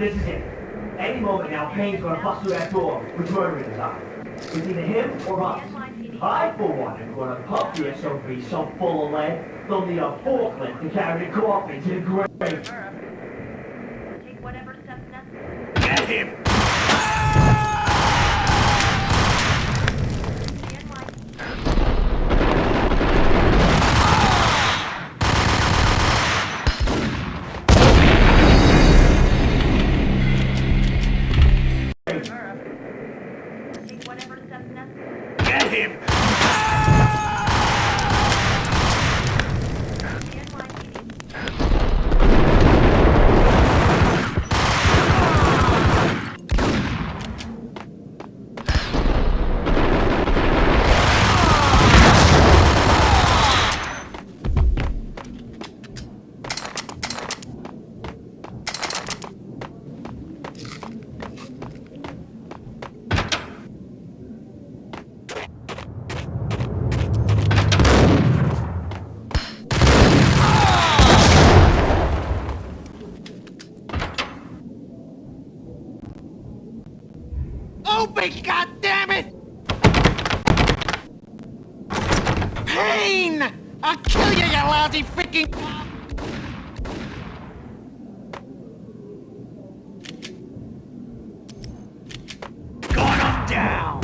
This is it. Any moment now, Payne's gonna bust through that door with murder in his eye. It's either him or us. I, for one, am gonna pump the SOB so full of lead, they'll need a forklift to carry the coffin to the grave. Take whatever steps necessary. Get him! Take whatever steps necessary. Get him! Open, goddammit! Payne! I'll kill you, you lousy freaking cop! Gun him down!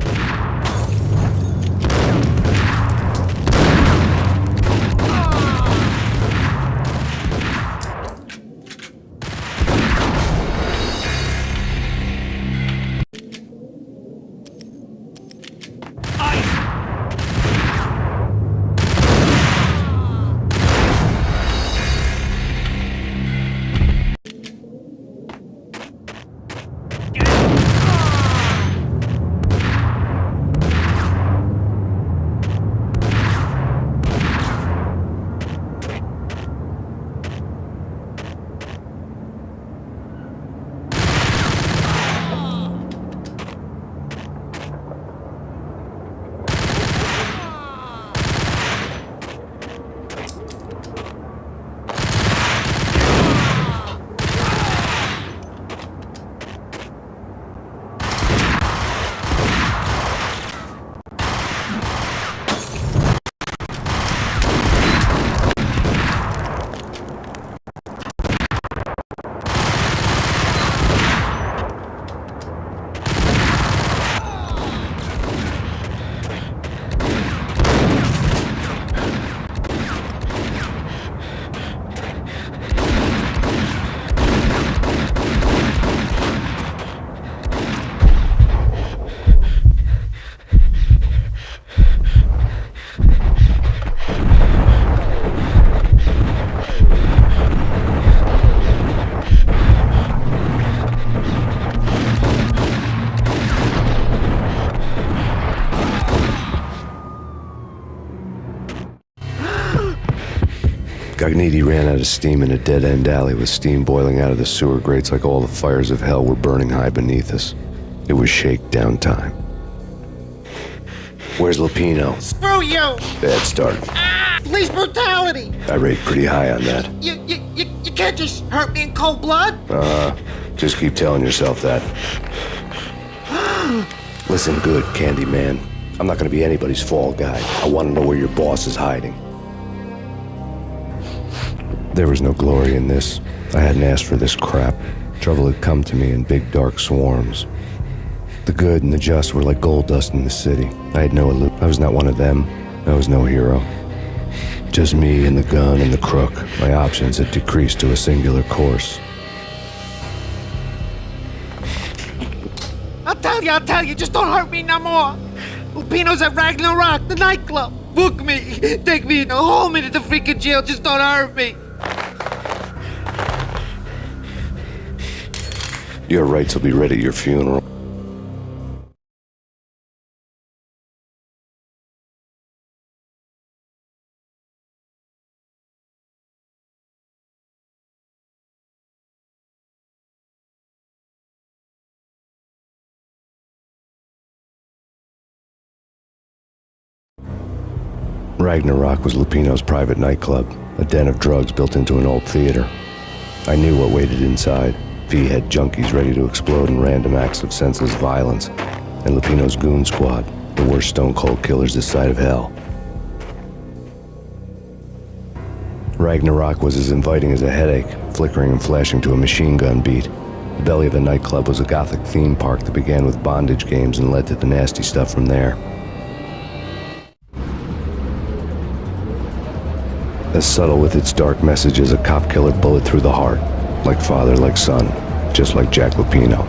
Gognitti ran out of steam in a dead-end alley with steam boiling out of the sewer grates like all the fires of hell were burning high beneath us. It was shakedown time. Where's Lupino? Screw you! Bad start. Police brutality! I rate pretty high on that. You can't just hurt me in cold blood! Just keep telling yourself that. Listen good, Candyman. I'm not gonna be anybody's fall guy. I wanna know where your boss is hiding. There was no glory in this. I hadn't asked for this crap. Trouble had come to me in big dark swarms. The good and the just were like gold dust in the city. I had no loop. I was not one of them. I was no hero. Just me and the gun and the crook. My options had decreased to a singular course. I'll tell you, just don't hurt me no more! Lupino's at Ragnarok, the nightclub! Book me! Take me in the whole minute to freaking jail, just don't hurt me! Your rights will be read at your funeral. Ragnarok was Lupino's private nightclub, a den of drugs built into an old theater. I knew what waited inside. P-head junkies ready to explode in random acts of senseless violence, and Lupino's goon squad, the worst stone-cold killers this side of hell. Ragnarok was as inviting as a headache, flickering and flashing to a machine gun beat. The belly of the nightclub was a gothic theme park that began with bondage games and led to the nasty stuff from there. As subtle with its dark message as a cop-killer bullet through the heart, like father, like son, just like Jack Lupino.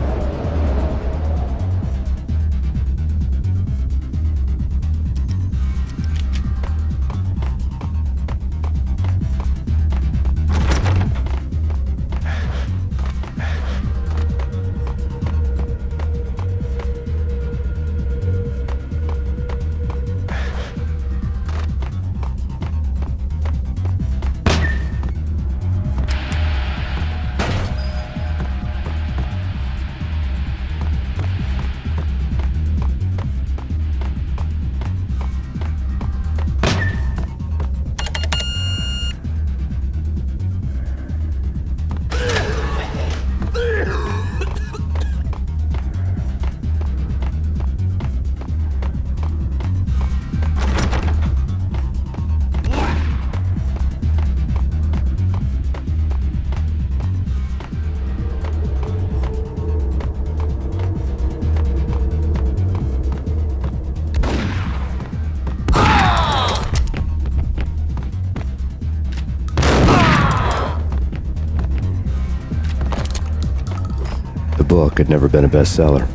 The book had never been a bestseller.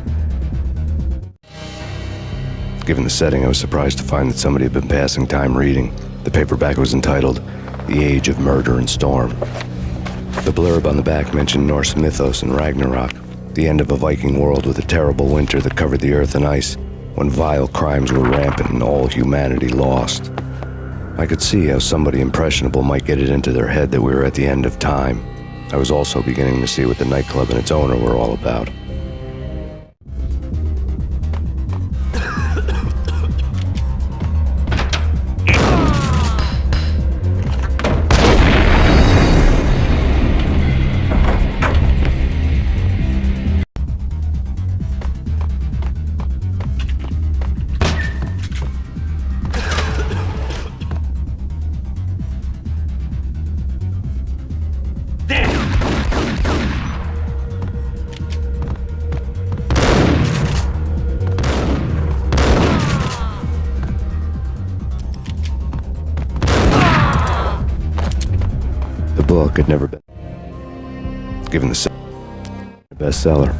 Given the setting, I was surprised to find that somebody had been passing time reading. The paperback was entitled The Age of Murder and Storm. The blurb on the back mentioned Norse mythos and Ragnarok, the end of a Viking world with a terrible winter that covered the earth in ice, when vile crimes were rampant and all humanity lost. I could see how somebody impressionable might get it into their head that we were at the end of time. I was also beginning to see what the nightclub and its owner were all about. The book had never been given the bestseller.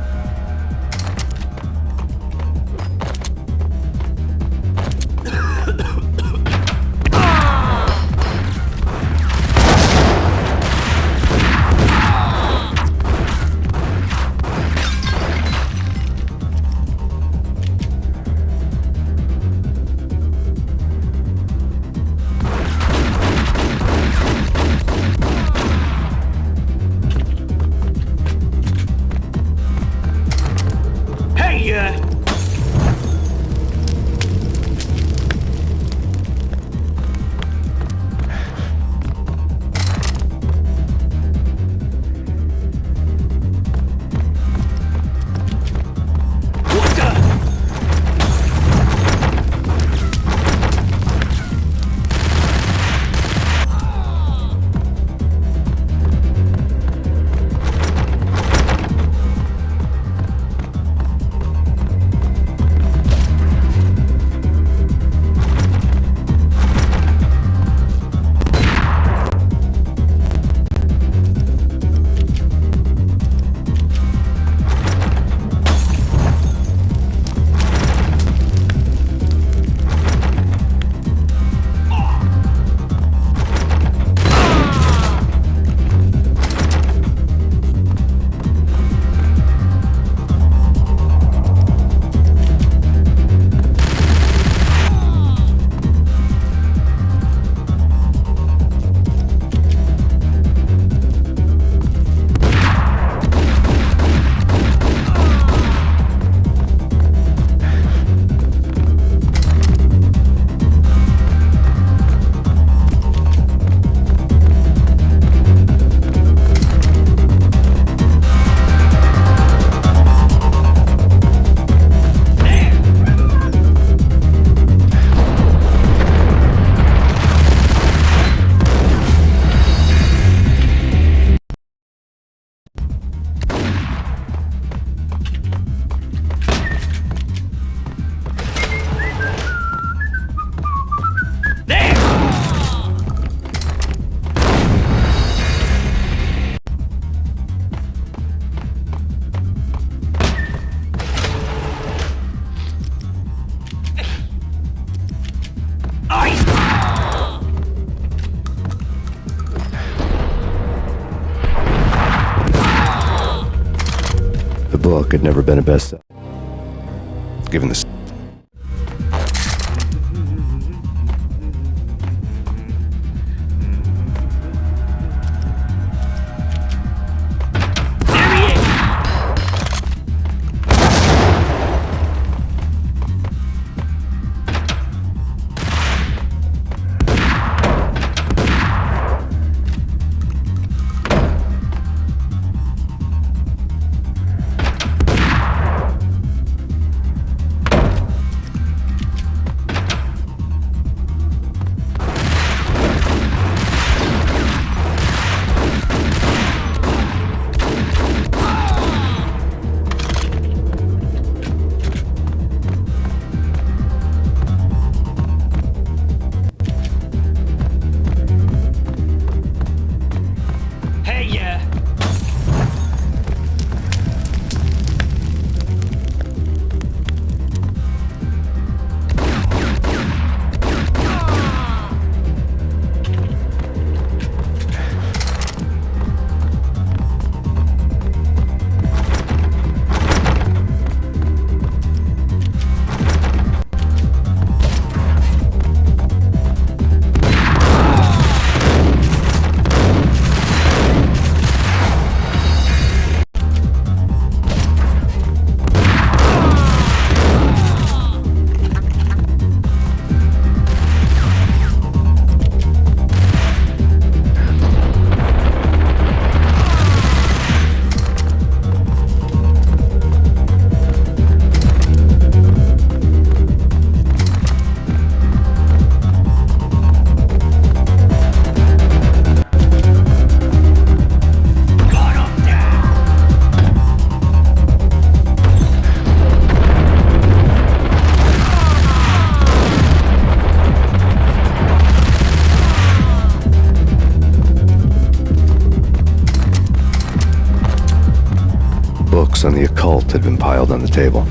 book had never been a bestseller. Given the books on the occult had been piled on the table.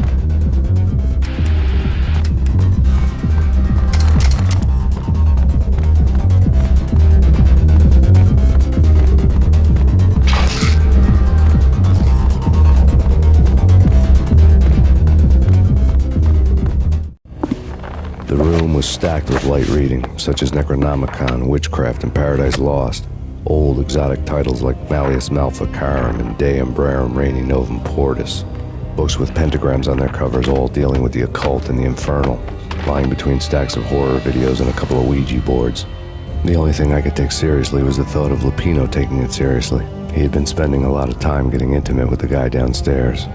The room was stacked with light reading, such as Necronomicon, Witchcraft, and Paradise Lost. Old exotic titles like Malleus Maleficarum and De Umbrarum Reini Novum Portis. Books with pentagrams on their covers, all dealing with the occult and the infernal, lying between stacks of horror videos and a couple of Ouija boards. The only thing I could take seriously was the thought of Lupino taking it seriously. He had been spending a lot of time getting intimate with the guy downstairs.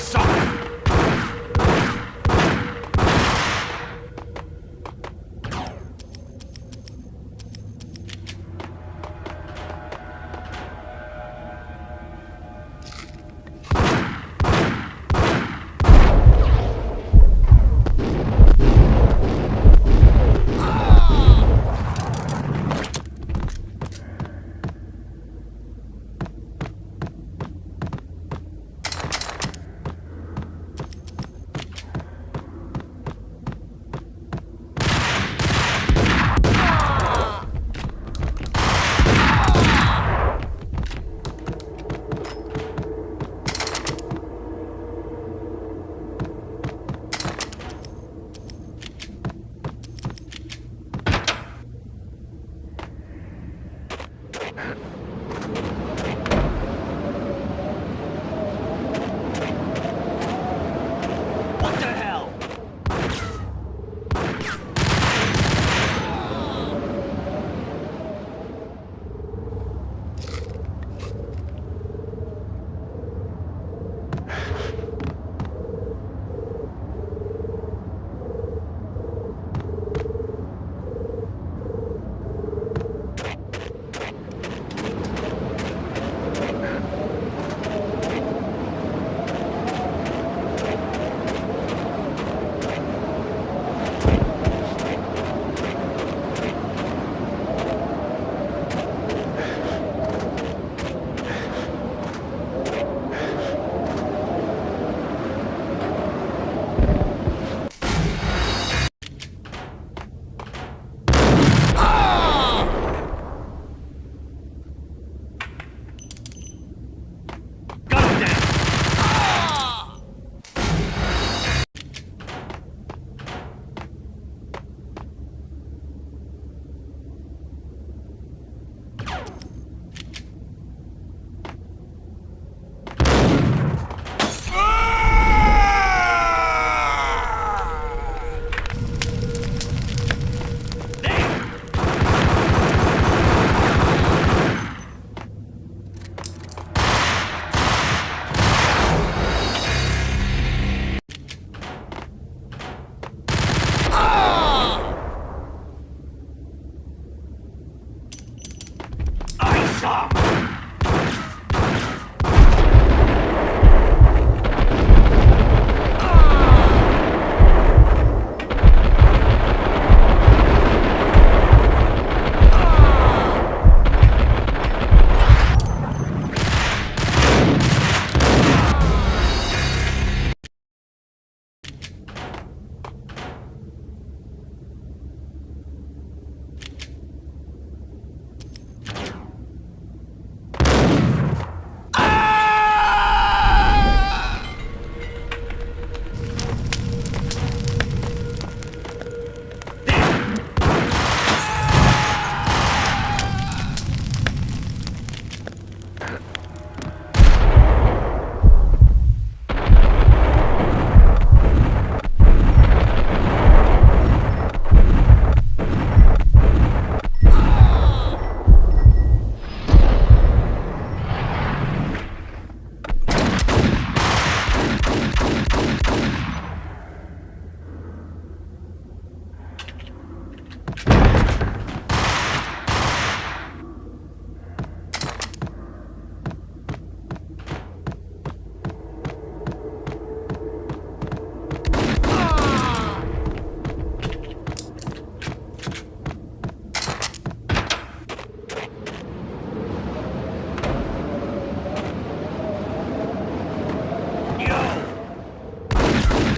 sucker! What the hell? Got him down! Ice up! Yo!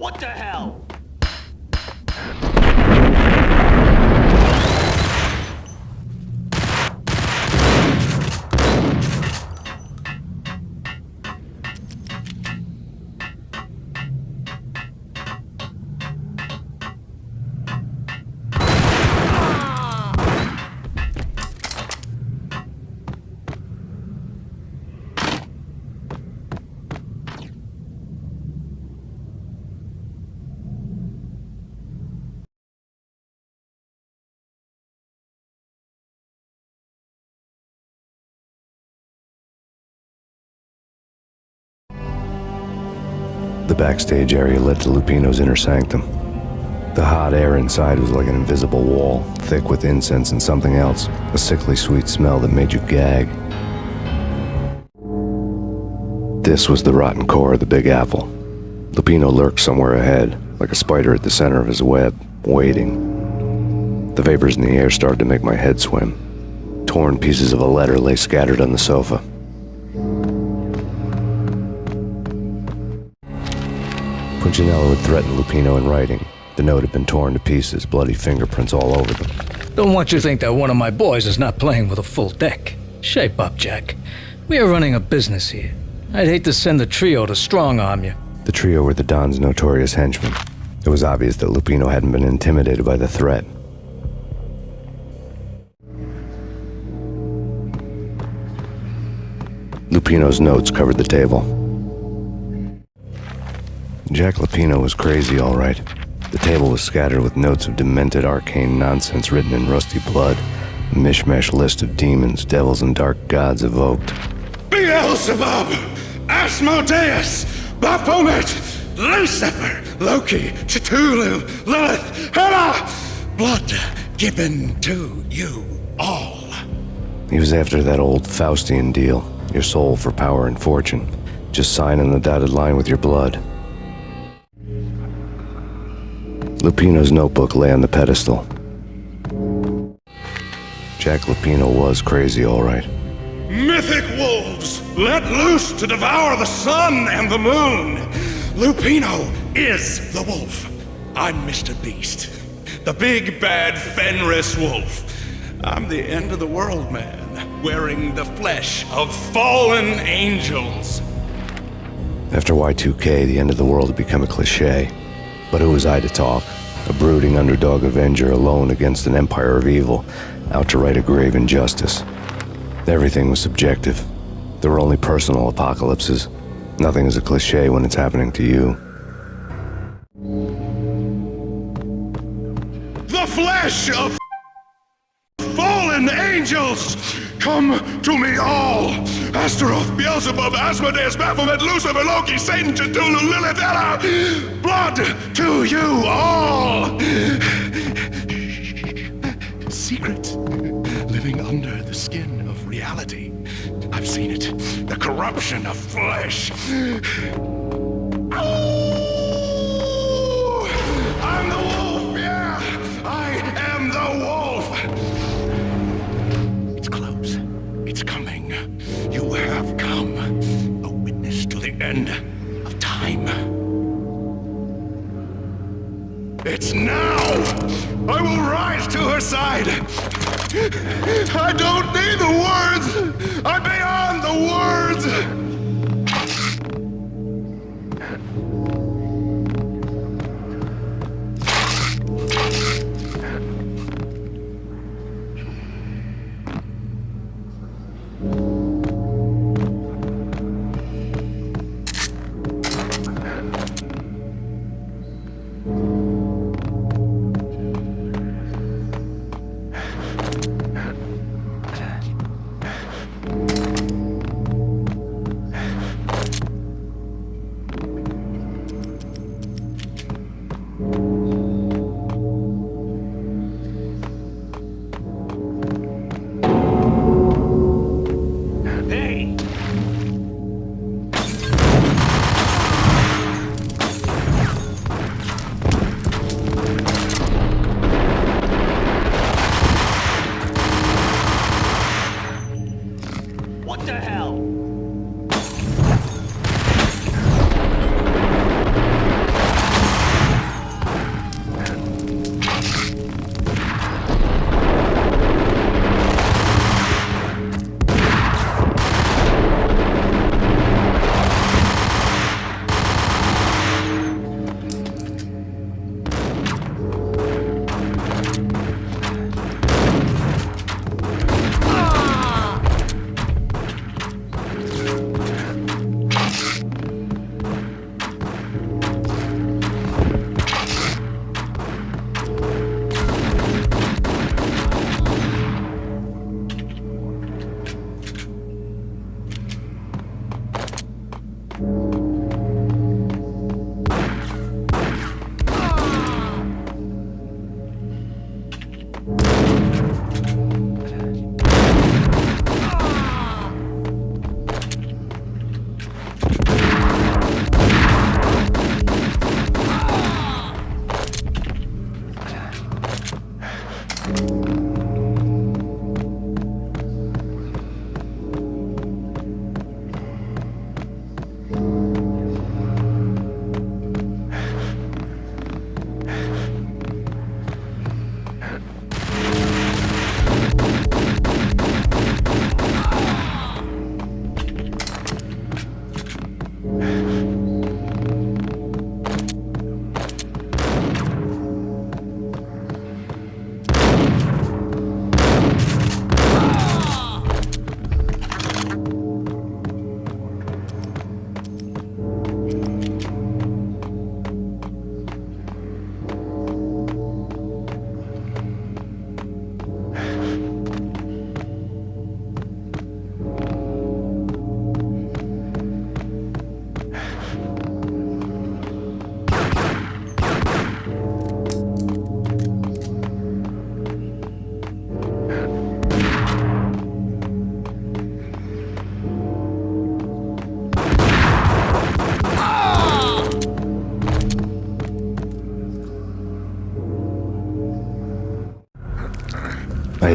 What the hell? The backstage area led to Lupino's inner sanctum. The hot air inside was like an invisible wall, thick with incense and something else, a sickly sweet smell that made you gag. This was the rotten core of the Big Apple. Lupino lurked somewhere ahead, like a spider at the center of his web, waiting. The vapors in the air started to make my head swim. Torn pieces of a letter lay scattered on the sofa. Punchinello had threatened Lupino in writing. The note had been torn to pieces, bloody fingerprints all over them. Don't want you to think that one of my boys is not playing with a full deck. Shape up, Jack. We are running a business here. I'd hate to send the trio to strong-arm you. The trio were the Don's notorious henchmen. It was obvious that Lupino hadn't been intimidated by the threat. Lupino's notes covered the table. Jack Lupino was crazy, all right. The table was scattered with notes of demented arcane nonsense written in rusty blood, a mishmash list of demons, devils, and dark gods evoked. Beelzebub, Asmodeus, Baphomet, Lucifer, Loki, Cthulhu, Lilith, Hela, blood given to you all. He was after that old Faustian deal, your soul for power and fortune. Just sign on the dotted line with your blood. Lupino's notebook lay on the pedestal. Jack Lupino was crazy, all right. Mythic wolves, let loose to devour the sun and the moon. Lupino is the wolf. I'm Mr. Beast, the big bad Fenris wolf. I'm the end of the world man, wearing the flesh of fallen angels. After Y2K, the end of the world had become a cliché. But who was I to talk? A brooding underdog avenger alone against an empire of evil, out to right a grave injustice. Everything was subjective. There were only personal apocalypses. Nothing is a cliché when it's happening to you. The flesh of fallen angels! Come to me all! Astaroth, Beelzebub, Asmodeus, Baphomet, Lucifer, Loki, Satan, Cthulhu, Lilith, Hela! Blood to you all! Secret, living under the skin of reality. I've seen it. The corruption of flesh. Oh! I'm the wolf, yeah! I am the wolf! It's close. It's coming. You have come. A witness to the end of time. It's now! I will rise to her side! I don't need the words! I'm beyond the words!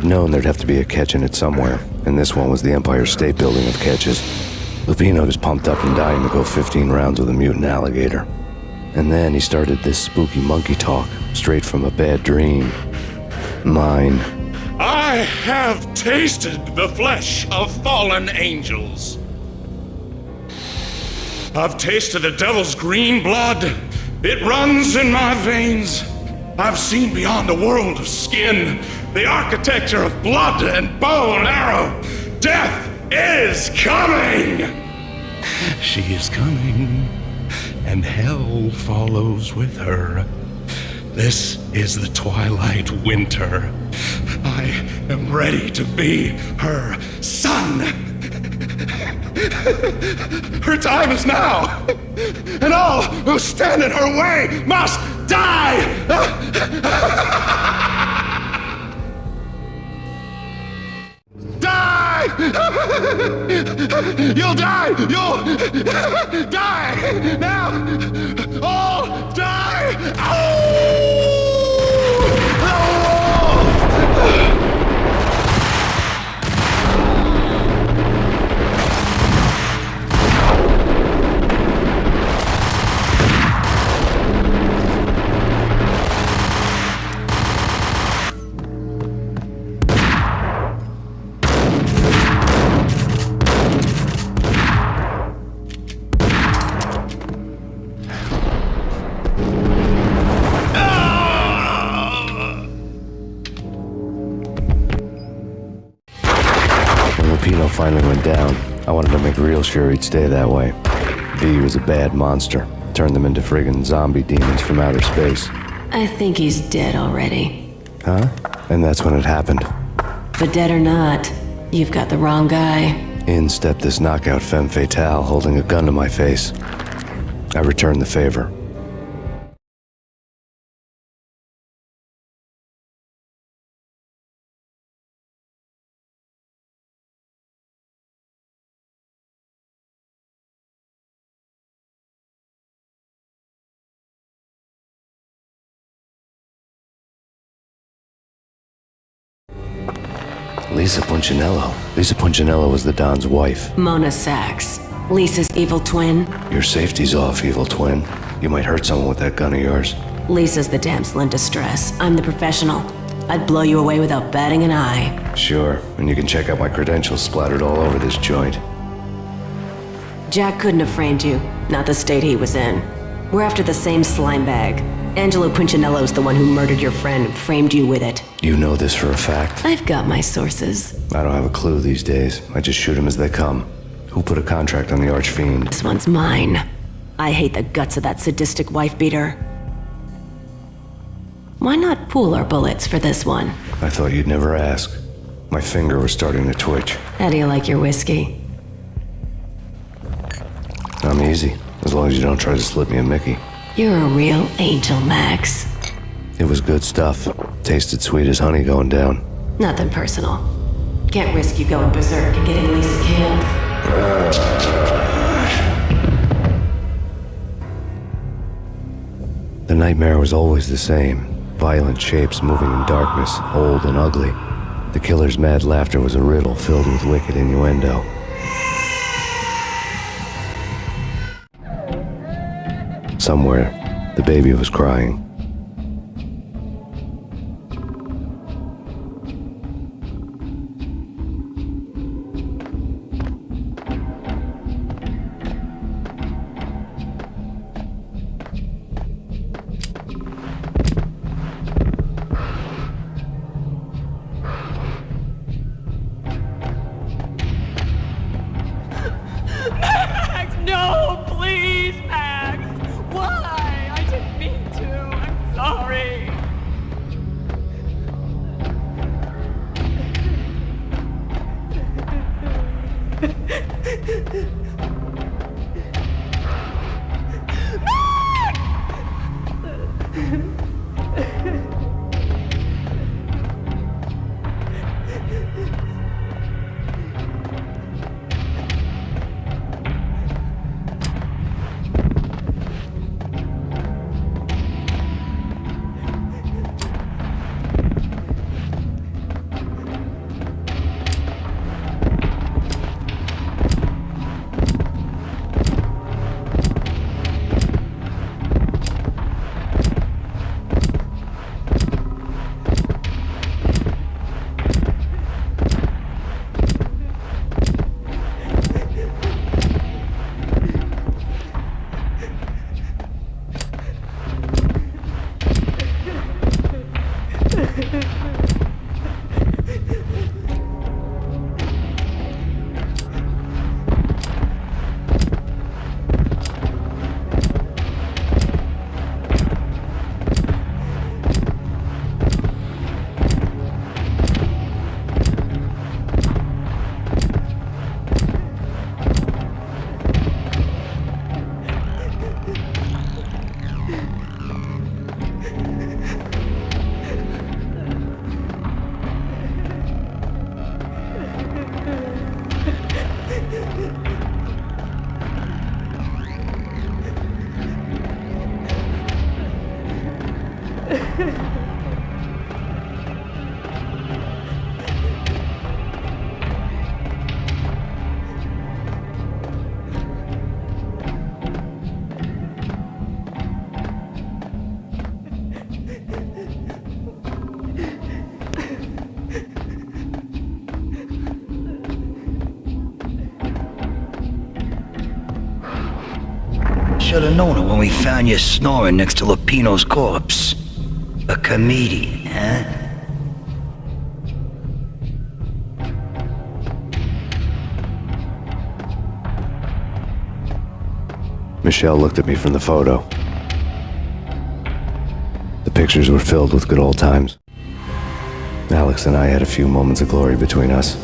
known there'd have to be a catch in it somewhere, and this one was the Empire State Building of catches. Lupino was pumped up and dying to go 15 rounds with a mutant alligator. And then he started this spooky monkey talk, straight from a bad dream. Mine. I have tasted the flesh of fallen angels. I've tasted the devil's green blood. It runs in my veins. I've seen beyond a world of skin, the architecture of blood and bow and arrow. Death is coming! She is coming, and hell follows with her. This is the twilight winter. I am ready to be her son. Her time is now, and all who stand in her way must die! Die! You'll die! You'll die! Now! All die! Oh! Lupino finally went down. I wanted to make real sure he'd stay that way. V was a bad monster. Turned them into friggin' zombie demons from outer space. I think he's dead already. Huh? And that's when it happened. But dead or not, you've got the wrong guy. In stepped this knockout femme fatale holding a gun to my face. I returned the favor. Lisa Punchinello. Lisa Punchinello was the Don's wife. Mona Sachs, Lisa's evil twin. Your safety's off, evil twin. You might hurt someone with that gun of yours. Lisa's the damsel in distress. I'm the professional. I'd blow you away without batting an eye. Sure, and you can check out my credentials splattered all over this joint. Jack couldn't have framed you, not the state he was in. We're after the same slime bag. Angelo Punchinello's the one who murdered your friend and framed you with it. You know this for a fact? I've got my sources. I don't have a clue these days. I just shoot them as they come. Who put a contract on the Archfiend? This one's mine. I hate the guts of that sadistic wife-beater. Why not pool our bullets for this one? I thought you'd never ask. My finger was starting to twitch. How do you like your whiskey? I'm easy, as long as you don't try to slip me a Mickey. You're a real angel, Max. It was good stuff. Tasted sweet as honey going down. Nothing personal. Can't risk you going berserk and getting Lisa killed. The nightmare was always the same. Violent shapes moving in darkness, old and ugly. The killer's mad laughter was a riddle filled with wicked innuendo. Somewhere, the baby was crying. Max, no, please, Max. Why? I didn't mean to. Should've known it when we found you snoring next to Lupino's corpse. A comedian, huh? Michelle looked at me from the photo. The pictures were filled with good old times. Alex and I had a few moments of glory between us.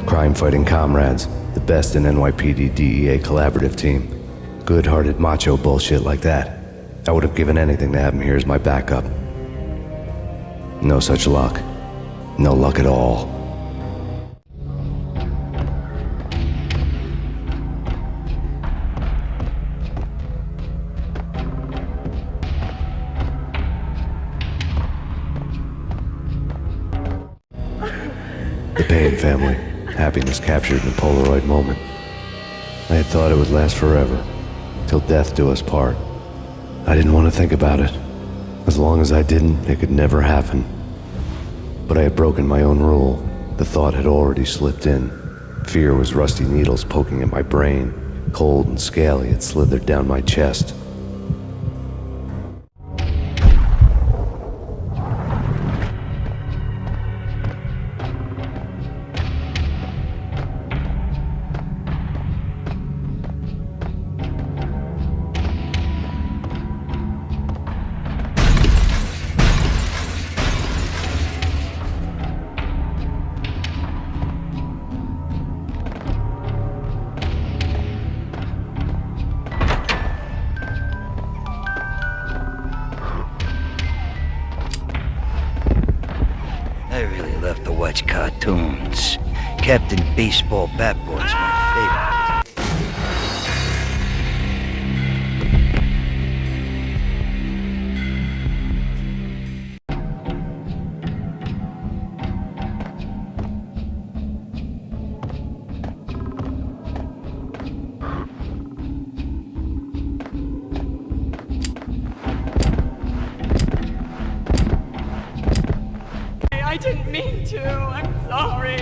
Crime-fighting comrades, the best in NYPD DEA collaborative team. Good-hearted macho bullshit like that. I would have given anything to have him here as my backup. No such luck. No luck at all. The Payne family. Happiness captured in a Polaroid moment. I had thought it would last forever, till death do us part. I didn't want to think about it. As long as I didn't, it could never happen. But I had broken my own rule. The thought had already slipped in. Fear was rusty needles poking at my brain. Cold and scaly, it slithered down my chest. I really love to watch cartoons. Captain Baseball Bat Boy's my favorite. I didn't mean to. I'm sorry.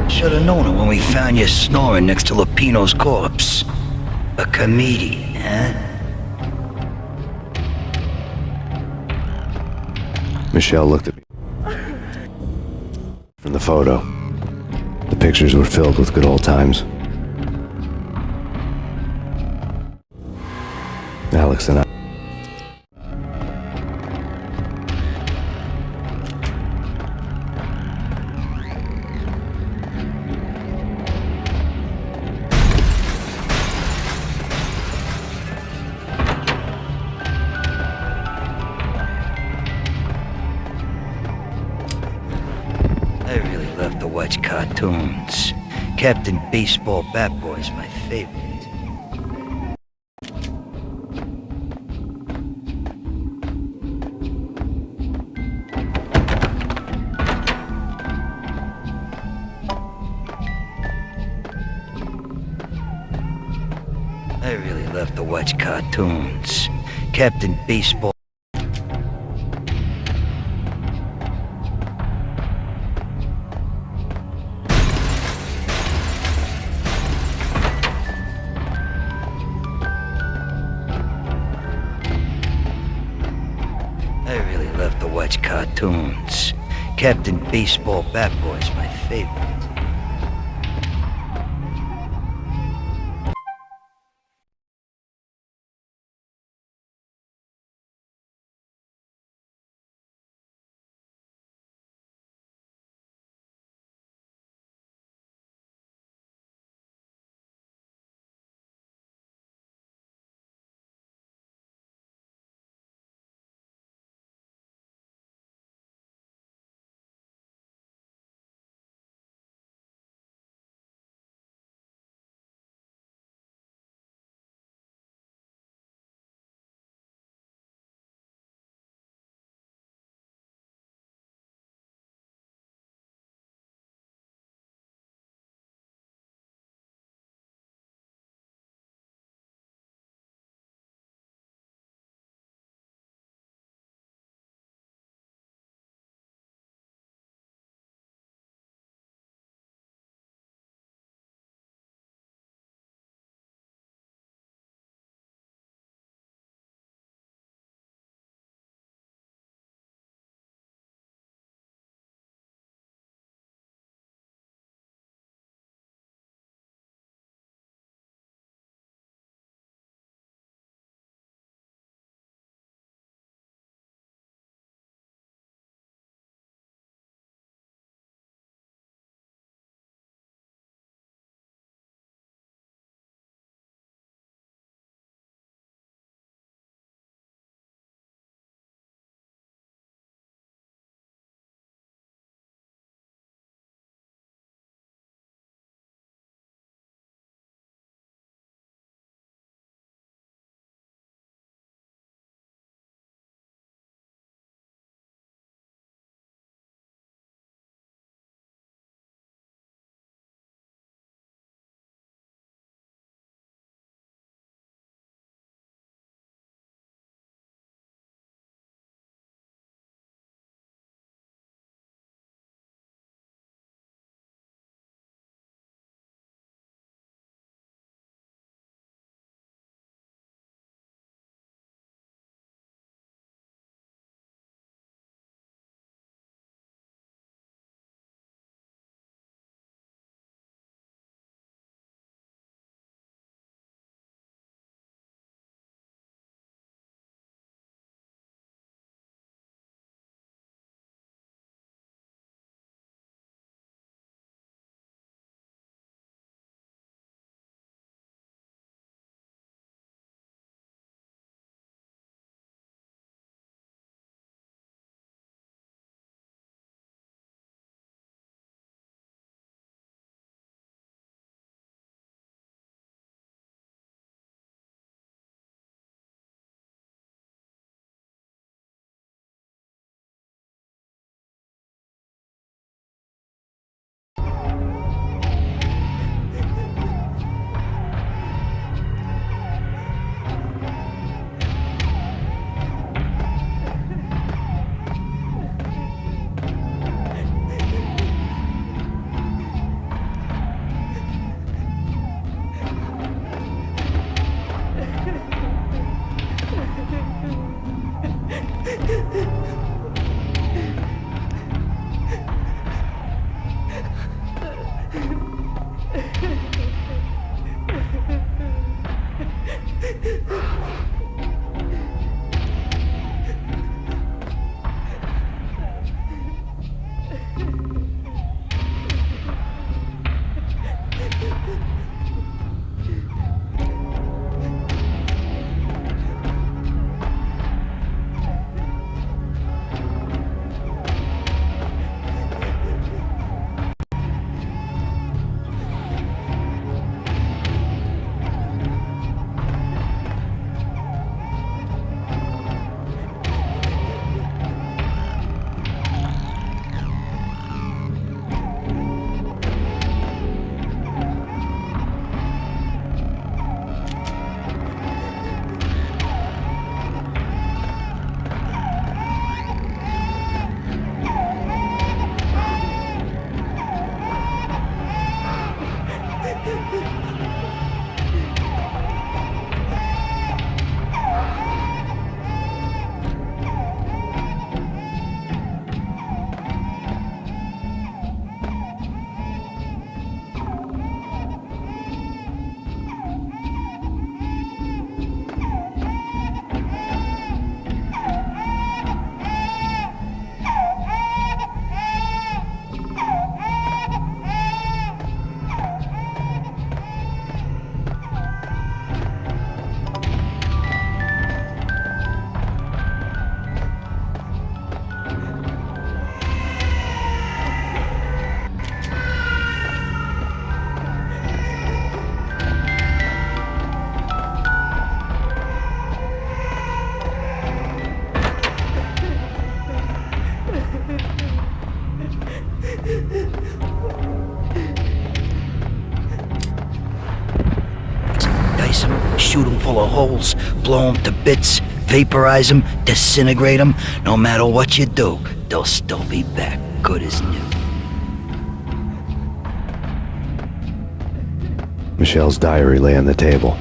Should've known it when we found you snoring next to Lupino's corpse. A comedian, huh? Michelle looked at me from the photo. The pictures were filled with good old times. Alex and I. I really love to watch cartoons. Captain Baseball Bat Boy's my favorite. I really love to watch cartoons. Captain Baseball. I really love to watch cartoons. Captain Baseball Bat Boy's my favorite. shoot them full of holes, blow them to bits, vaporize them, disintegrate them. No matter what you do, they'll still be back, good as new. Michelle's diary lay on the table.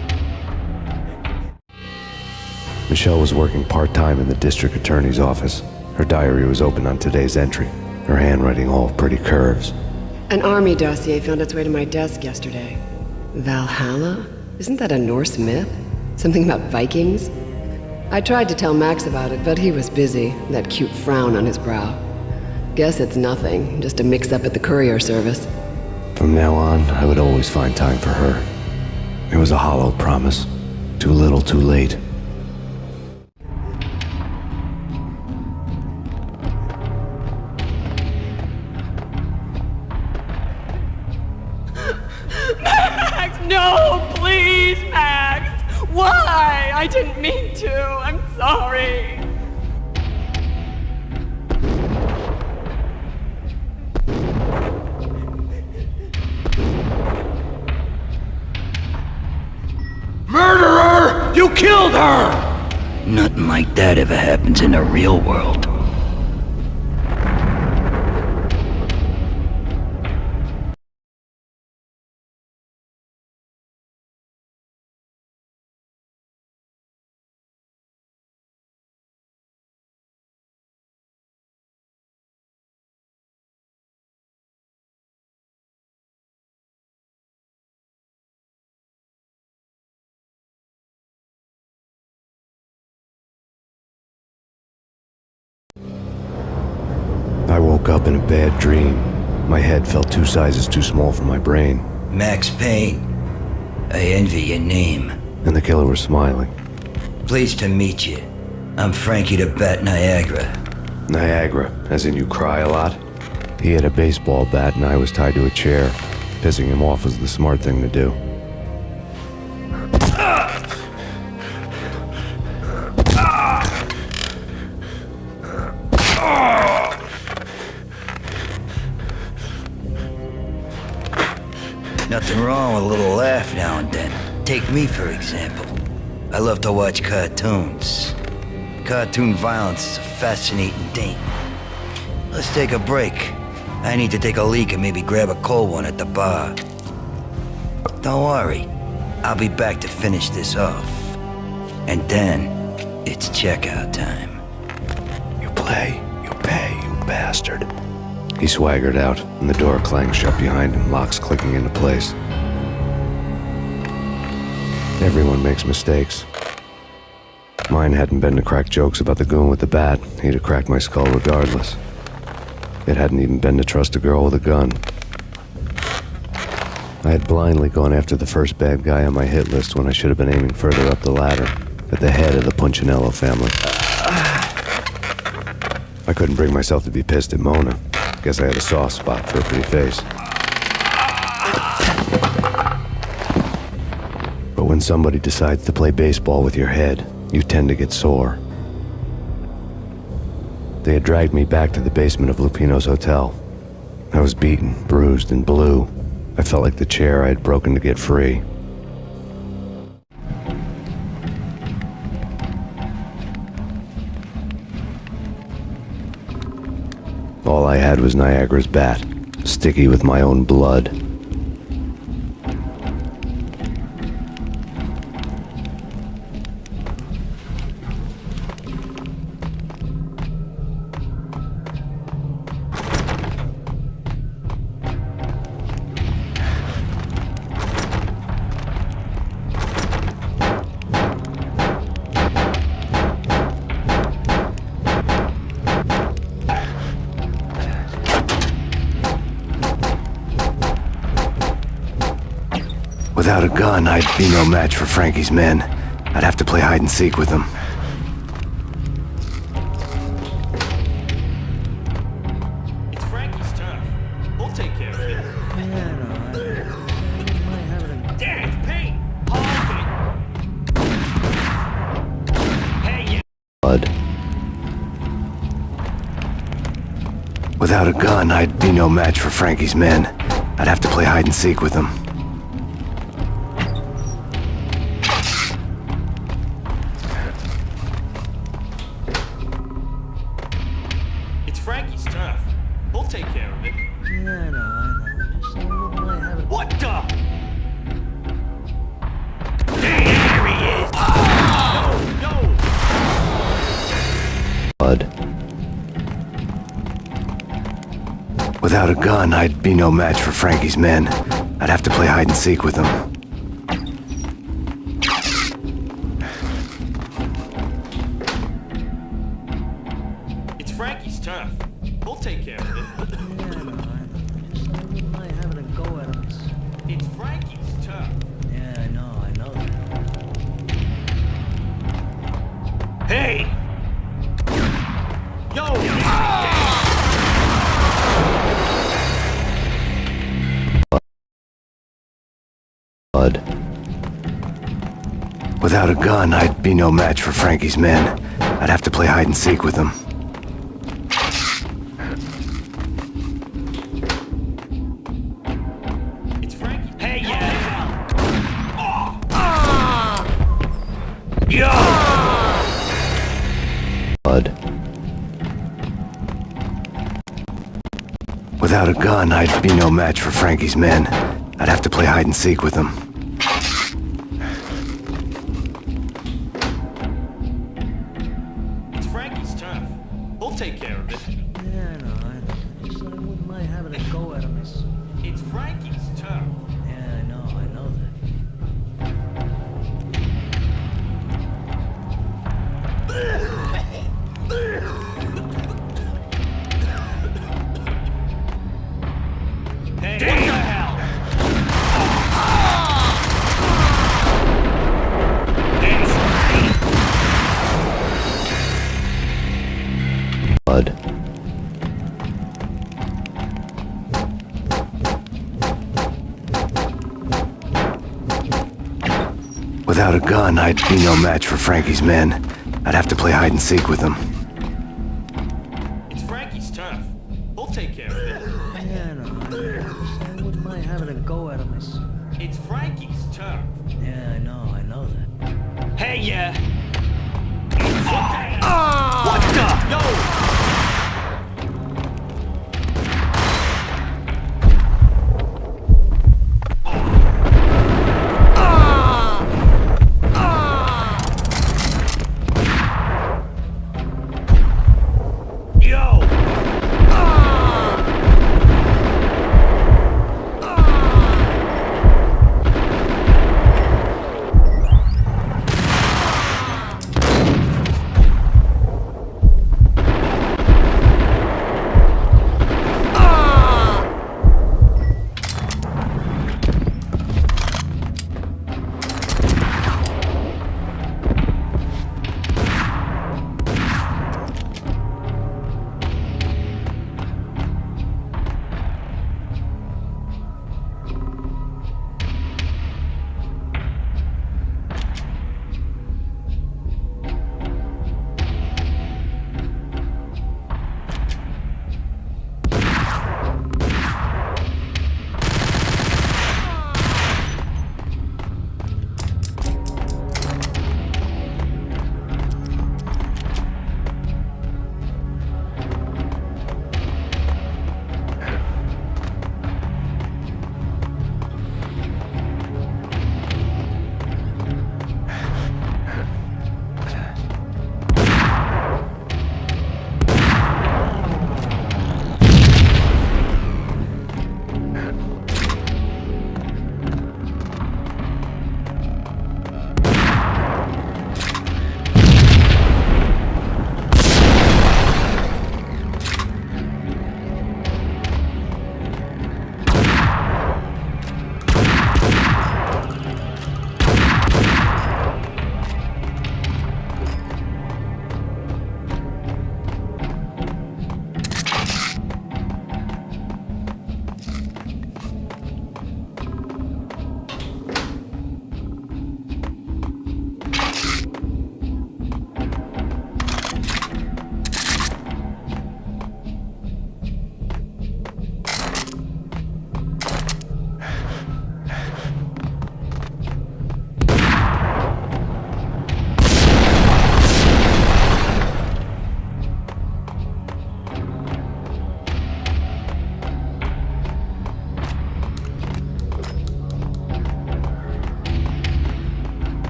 Michelle was working part-time in the district attorney's office. Her diary was open on today's entry, her handwriting all pretty curves. An army dossier found its way to my desk yesterday. Valhalla? Isn't that a Norse myth? Something about Vikings? I tried to tell Max about it, but he was busy, that cute frown on his brow. Guess it's nothing, just a mix-up at the courier service. From now on, I would always find time for her. It was a hollow promise. Too little, too late. Max, no, please, Max. Why? I didn't mean to. I'm sorry. Murderer! You killed her! Nothing like that ever happens in the real world. I woke up in a bad dream. My head felt 2 sizes too small for my brain. Max Payne. I envy your name. And the killer was smiling. Pleased to meet you. I'm Frankie the Bat Niagara. Niagara, as in you cry a lot? He had a baseball bat and I was tied to a chair. Pissing him off was the smart thing to do. Nothing wrong with a little laugh now and then. Take me, for example. I love to watch cartoons. Cartoon violence is a fascinating thing. Let's take a break. I need to take a leak and maybe grab a cold one at the bar. Don't worry. I'll be back to finish this off. And then, it's checkout time. You play, you pay, you bastard. He swaggered out, and the door clanged shut behind him, locks clicking into place. Everyone makes mistakes. Mine hadn't been to crack jokes about the goon with the bat. He'd have cracked my skull regardless. It hadn't even been to trust a girl with a gun. I had blindly gone after the first bad guy on my hit list when I should have been aiming further up the ladder, at the head of the Punchinello family. I couldn't bring myself to be pissed at Mona. Guess I had a soft spot for a pretty face. But when somebody decides to play baseball with your head, you tend to get sore. They had dragged me back to the basement of Lupino's hotel. I was beaten, bruised, and blue. I felt like the chair I had broken to get free. All I had was Niagara's bat, sticky with my own blood. Without a gun, I'd be no match for Frankie's men. I'd have to play hide and seek with them. It's Frankie's turn. We'll take care of it. Damn, it's Payne! Hey, Blood. Without a gun, I'd be no match for Frankie's men. I'd have to play hide and seek with them. Without a gun, I'd be no match for Frankie's men. I'd have to play hide and seek with them. It's Frankie's turf. We'll take care of it. It's Frankie's turf. Yeah, I know that. Hey! Yo! Bud. Without a gun, I'd be no match for Frankie's men. I'd have to play hide and seek with them. It's Frankie. Hey, yeah! Yo! Bud. Without a gun, I'd be no match for Frankie's men. I'd have to play hide and seek with them. It's Frankie's turf. We'll take care of it. Yeah, I know. Just I wouldn't mind having a go at him. It's Frankie's turf. Yeah, I know that. Hey, what the hell? Bud. Without a gun, I'd be no match for Frankie's men. I'd have to play hide and seek with them. It's Frankie's turf. We'll take care of it. Yeah, I know. Just I wouldn't mind having a go at him. It's Frankie's turf. Yeah, I know that. Hey, yeah! What the? Yo!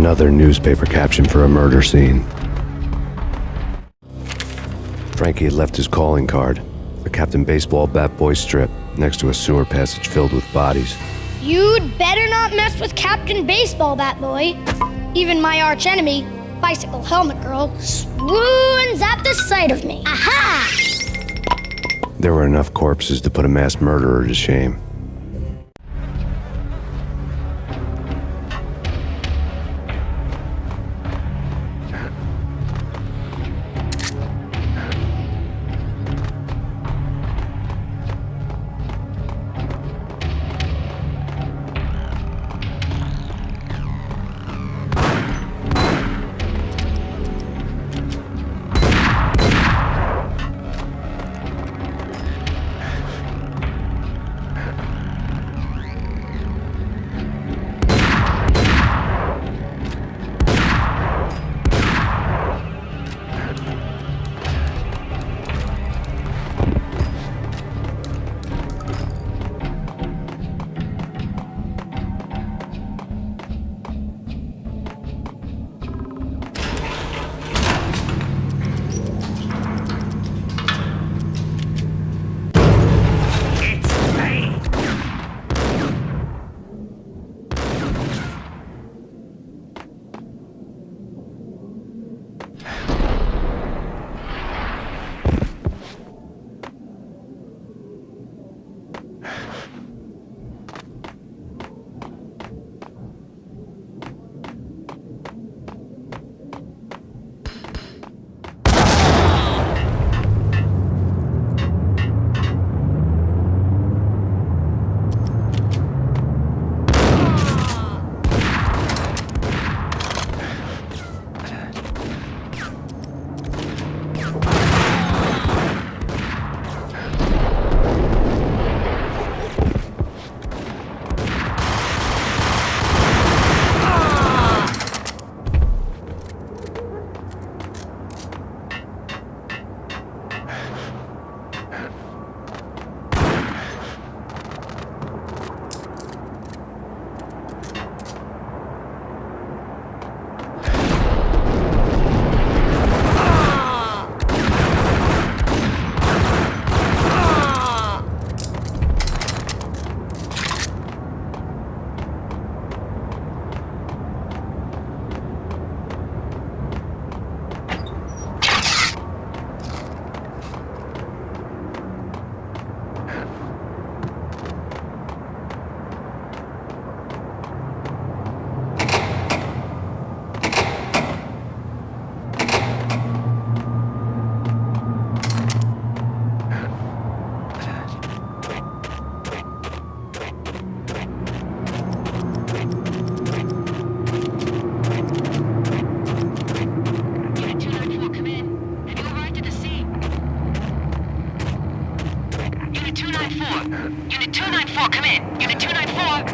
Another newspaper caption for a murder scene. Frankie had left his calling card, a Captain Baseball bat boy strip, next to a sewer passage filled with bodies. You'd better not mess with Captain Baseball Bat Boy. Even my arch enemy, Bicycle Helmet Girl, swoons at the sight of me. Aha! There were enough corpses to put a mass murderer to shame. Unit 294, come in. Unit 294.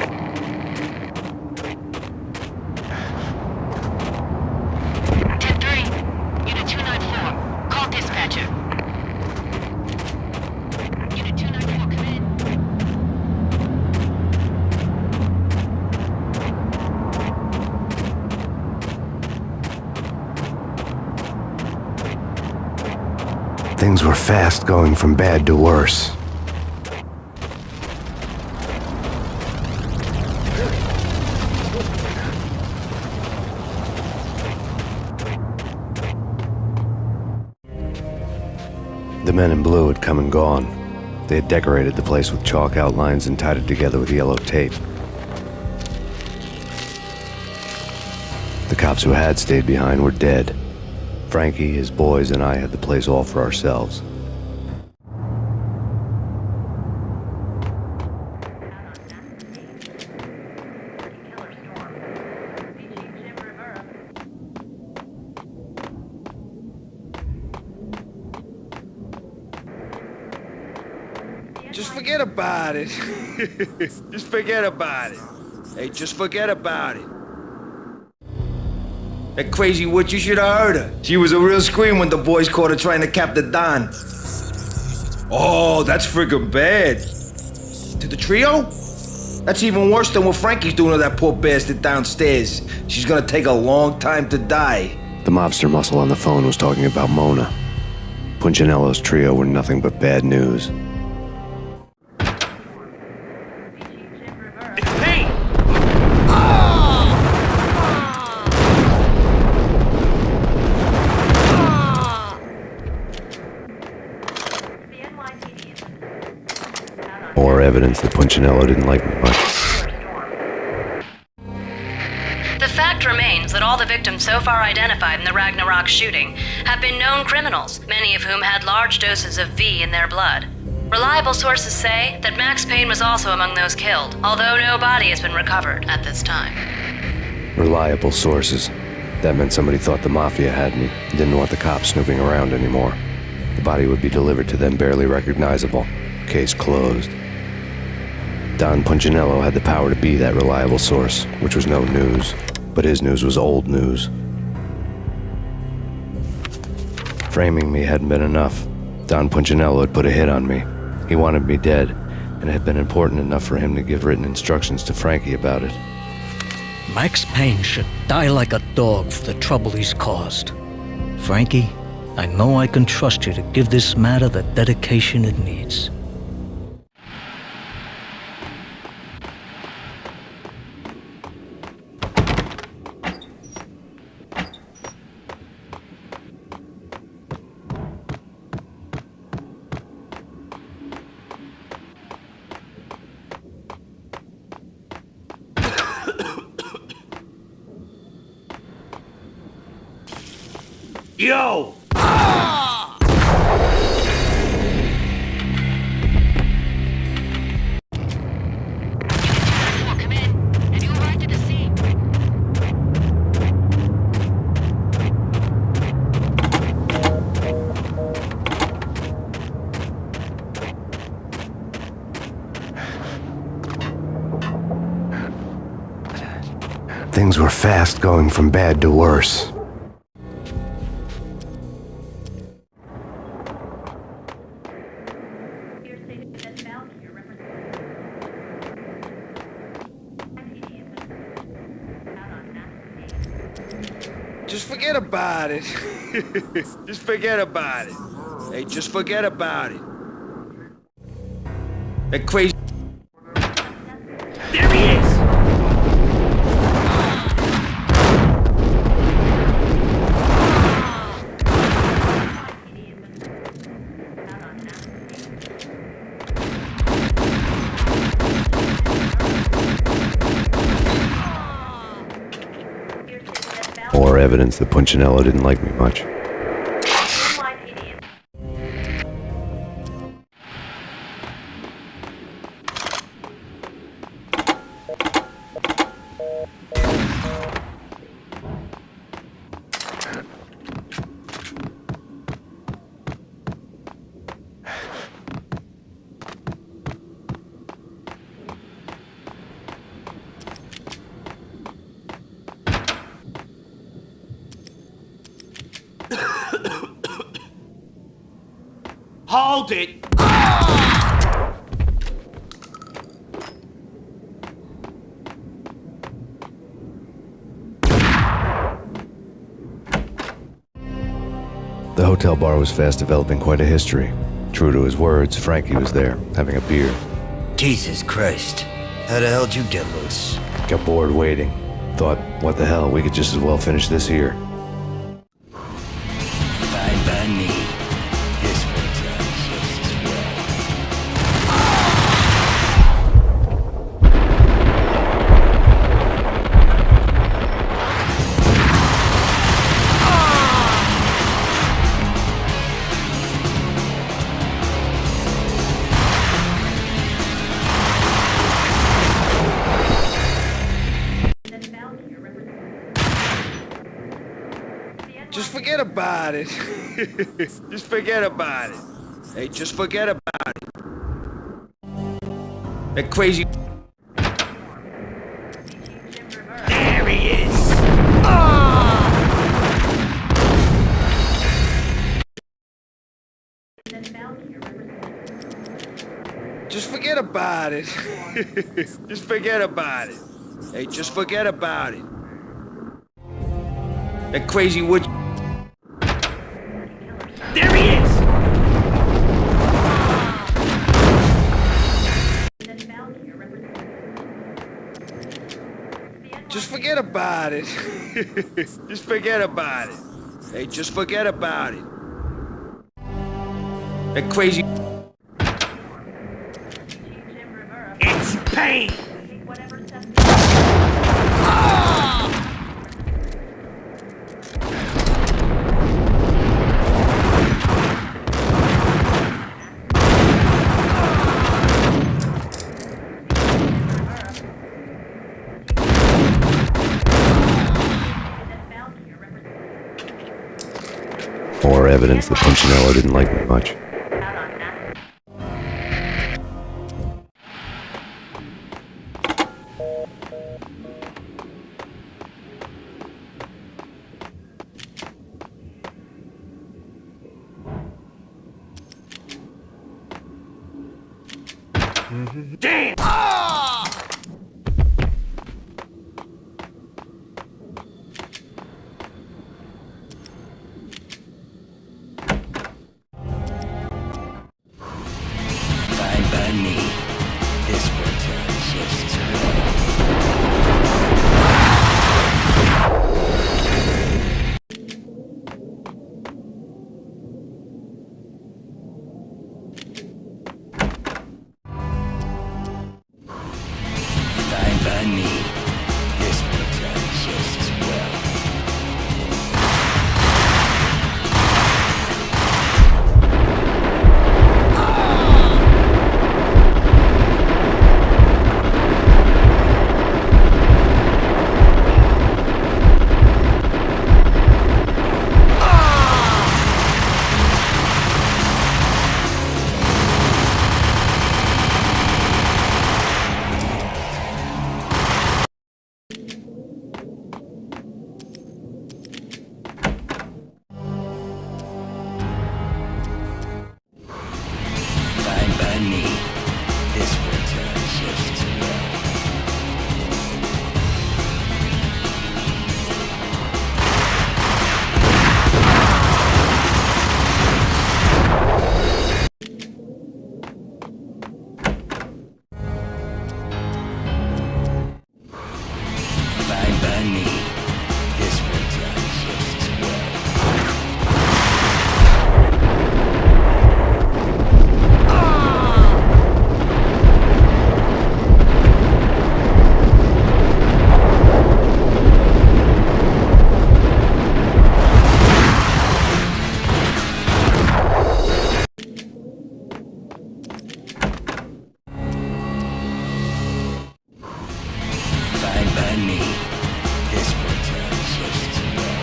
10-3. Unit 294. Call dispatcher. Unit 294, come in. Things were fast going from bad to worse. The men in blue had come and gone. They had decorated the place with chalk outlines and tied it together with yellow tape. The cops who had stayed behind were dead. Frankie, his boys, and I had the place all for ourselves. Just forget about it. Just forget about it. Hey, just forget about it. That crazy witch, you should have heard her. She was a real scream when the boys caught her trying to cap the Don. Oh, that's friggin' bad. To the trio? That's even worse than what Frankie's doing to that poor bastard downstairs. She's gonna take a long time to die. The mobster muscle on the phone was talking about Mona. Punchinello's trio were nothing but bad news. It's Payne! More evidence that Punchinello didn't like me much. The fact remains that all the victims so far identified in the Ragnarok shooting have been known criminals, many of whom had large doses of V in their blood. Reliable sources say that Max Payne was also among those killed, although no body has been recovered at this time. Reliable sources. That meant somebody thought the Mafia had me, didn't want the cops snooping around anymore. The body would be delivered to them barely recognizable. Case closed. Don Punchinello had the power to be that reliable source, which was no news. But his news was old news. Framing me hadn't been enough. Don Punchinello had put a hit on me. He wanted me dead, and it had been important enough for him to give written instructions to Frankie about it. Max Payne should die like a dog for the trouble he's caused. Frankie, I know I can trust you to give this matter the dedication it needs. Yo! Come in. Have you arrived at the scene? Things were fast going from bad to worse. Just forget about it. Just forget about it. Hey, just forget about it. That crazy... There he is! More evidence that Punchinello didn't like me much. Hold it! The hotel bar was fast developing quite a history. True to his words, Frankie was there, having a beer. Jesus Christ. How the hell did you get loose? Got bored waiting. Thought, what the hell, we could just as well finish this here. Fine by me. This works out just as well. Just forget about it. Just forget about it. Hey, just forget about it. That crazy... There he is! just forget about it. Just forget about it. Hey, just forget about it. That crazy wood... There he is! Just forget about it. Just forget about it. Hey, just forget about it. That crazy... It's Payne! More evidence that Punchinello didn't like me much. Damn! Fine by me. This works out just as well. Fine by me. This works out just as well. Fine by me. This works out just as well. Fine by me. This works out just as well. Fine by me. This works out just as well.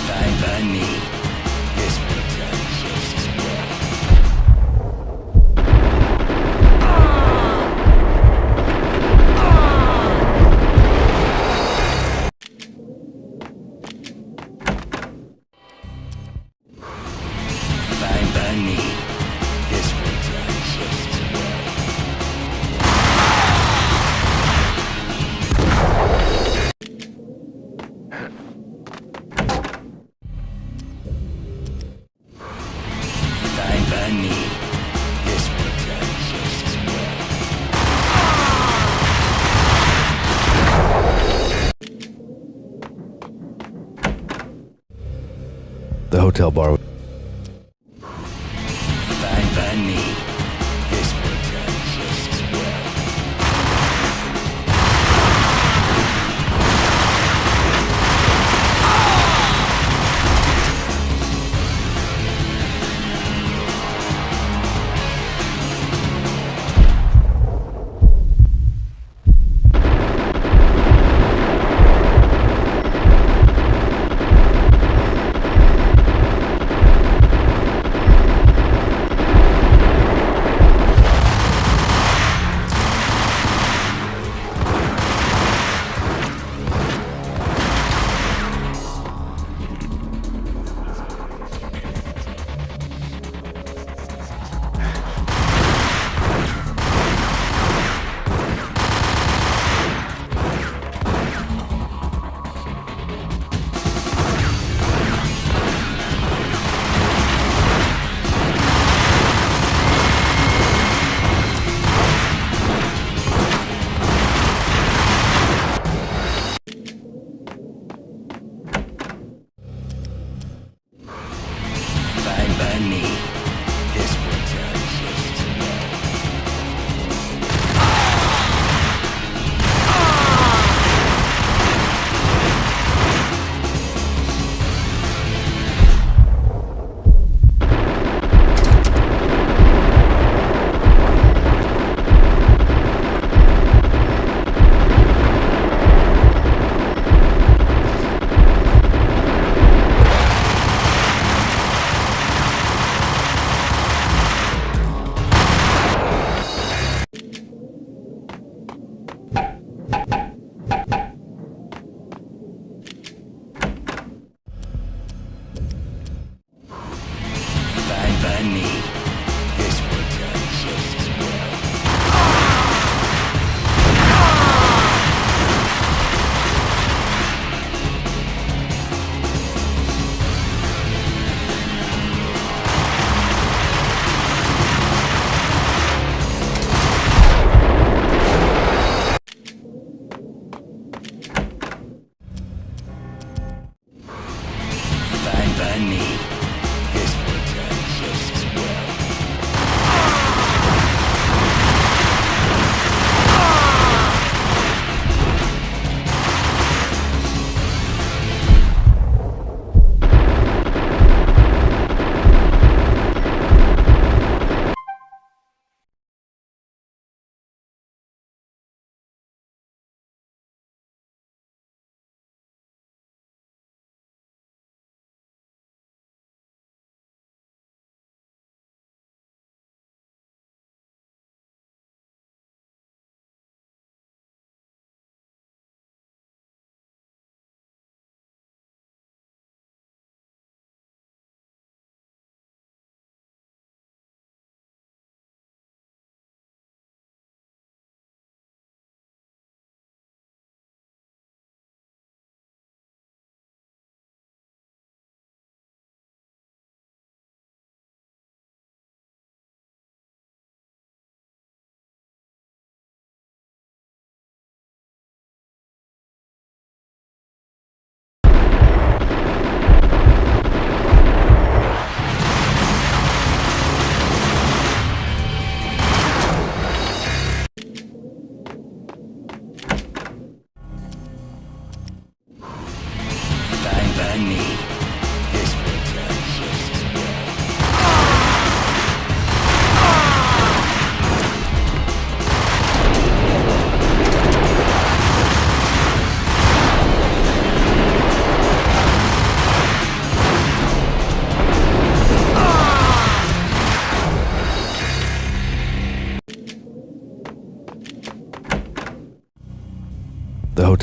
Fine by me. This works out just as well. Fine by me. This works out just as well. Fine by me. This works out just as well. The hotel bar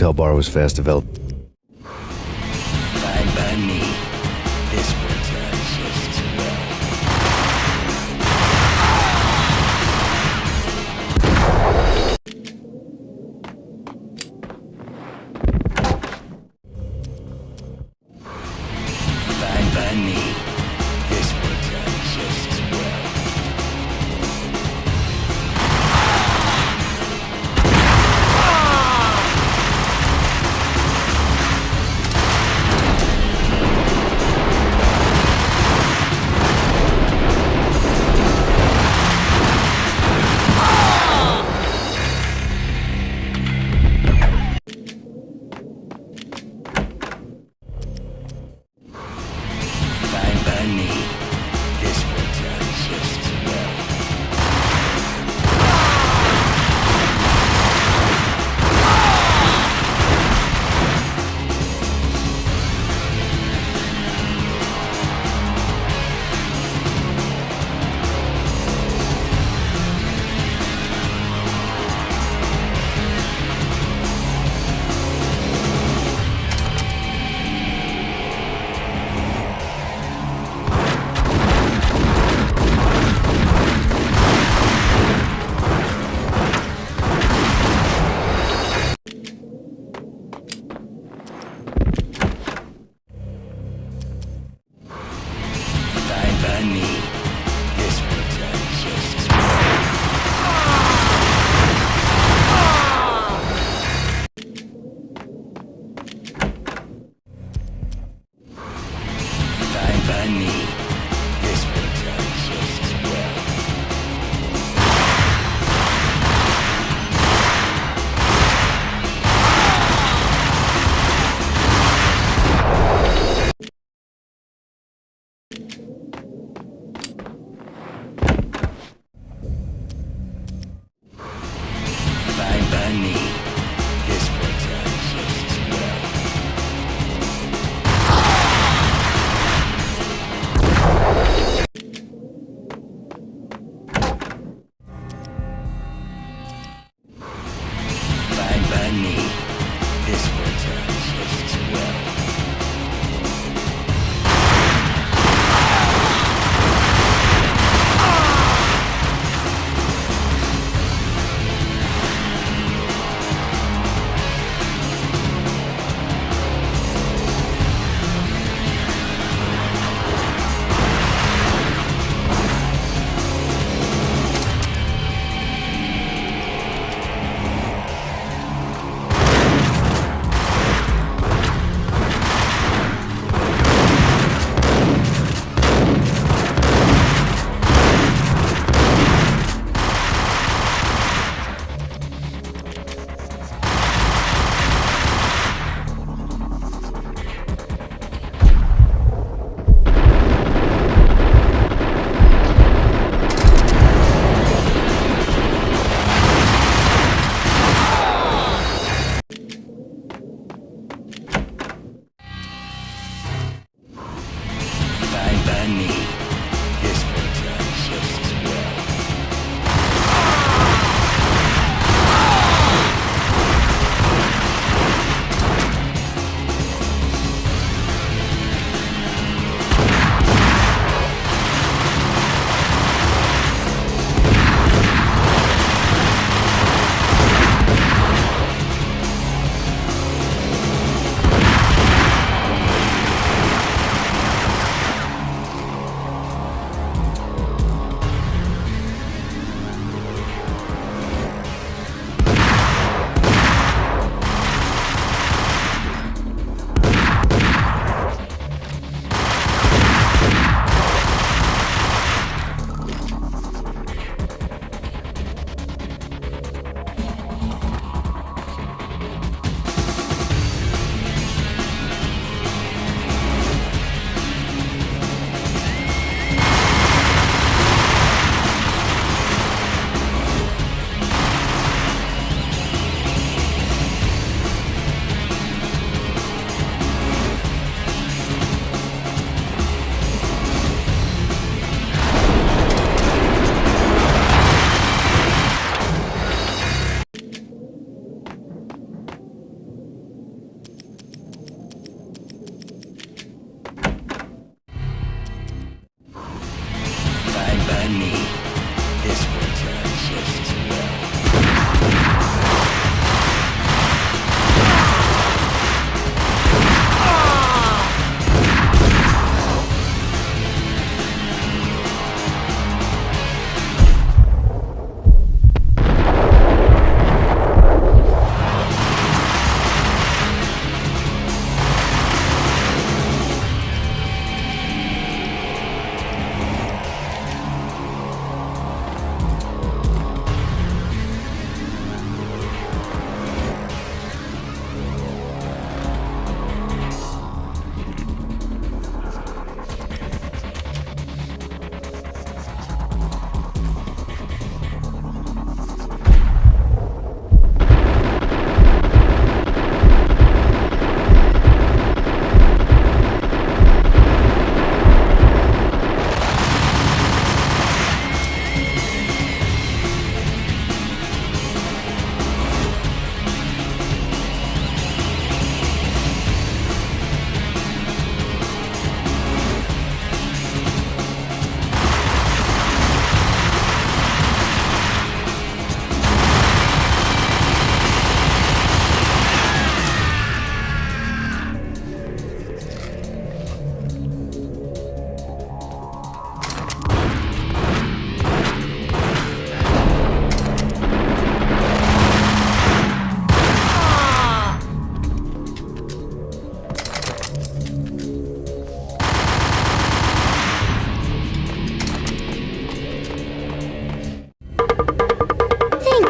hotel bar was fast developed. Fine by me. This works out just as well. Fine by me. This works out just as well. Fine by me. This works out just as well. Fine by me. This works out just as well. Fine by me. This works out just as well. Fine by me. This works out just as well.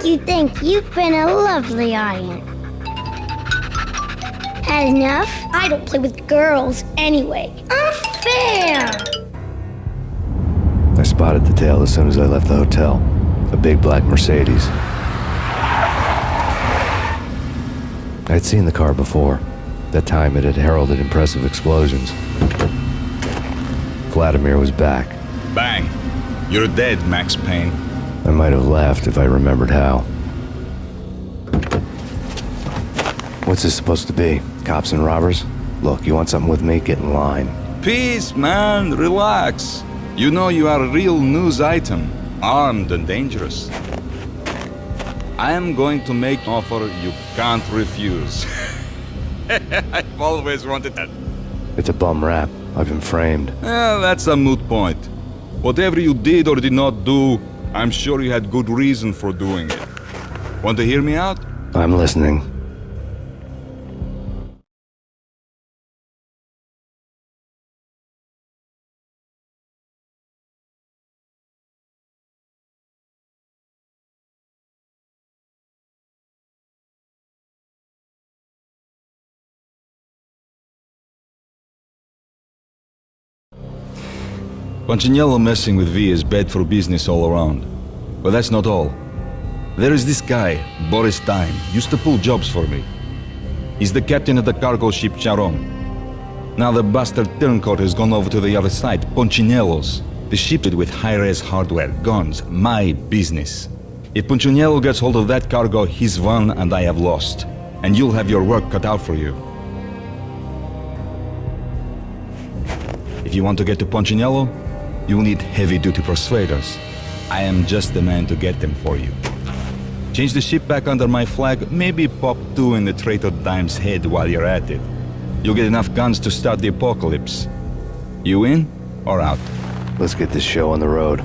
You think you've been a lovely audience. Had enough? I don't play with girls anyway. Unfair! I spotted the tail as soon as I left the hotel. A big black Mercedes. I'd seen the car before. That time it had heralded impressive explosions. Vladimir was back. Bang. You're dead, Max Payne. I might have laughed if I remembered how. What's this supposed to be? Cops and robbers? Look, you want something with me? Get in line. Peace, man. Relax. You know you are a real news item. Armed and dangerous. I am going to make an offer you can't refuse. I've always wanted that. It's a bum rap. I've been framed. That's a moot point. Whatever you did or did not do, I'm sure you had good reason for doing it. Want to hear me out? I'm listening. Punchinello messing with V is bad for business all around. But that's not all. There is this guy, Boris Time, used to pull jobs for me. He's the captain of the cargo ship Charon. Now the bastard turncoat has gone over to the other side, Punchinello's. The ship with high-res hardware, guns, my business. If Punchinello gets hold of that cargo, he's won and I have lost. And you'll have your work cut out for you. If you want to get to Punchinello, you'll need heavy-duty persuaders. I am just the man to get them for you. Change the ship back under my flag, maybe pop 2 in the traitor Dime's head while you're at it. You'll get enough guns to start the apocalypse. You in or out? Let's get this show on the road.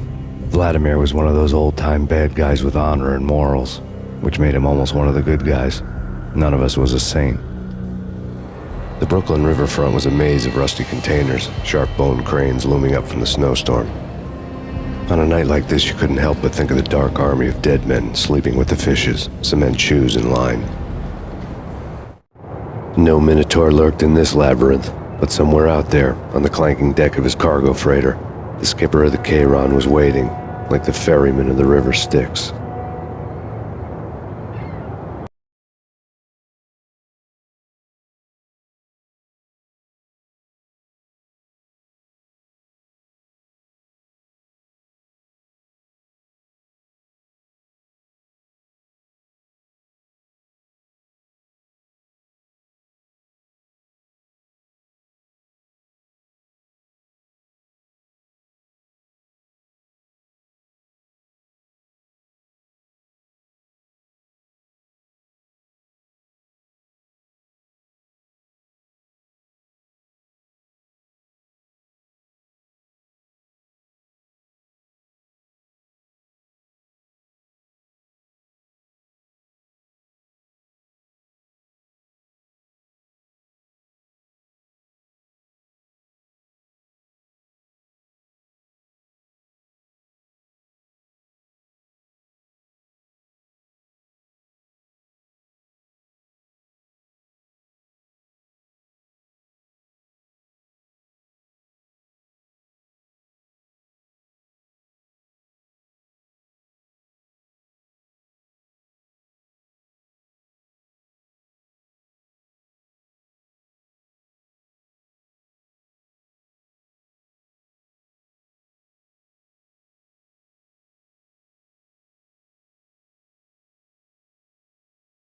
Vladimir was one of those old-time bad guys with honor and morals, which made him almost one of the good guys. None of us was a saint. The Brooklyn riverfront was a maze of rusty containers, sharp-boned cranes looming up from the snowstorm. On a night like this, you couldn't help but think of the dark army of dead men sleeping with the fishes, cement shoes in line. No Minotaur lurked in this labyrinth, but somewhere out there, on the clanking deck of his cargo freighter, the skipper of the Chiron was waiting, like the ferryman of the river Styx.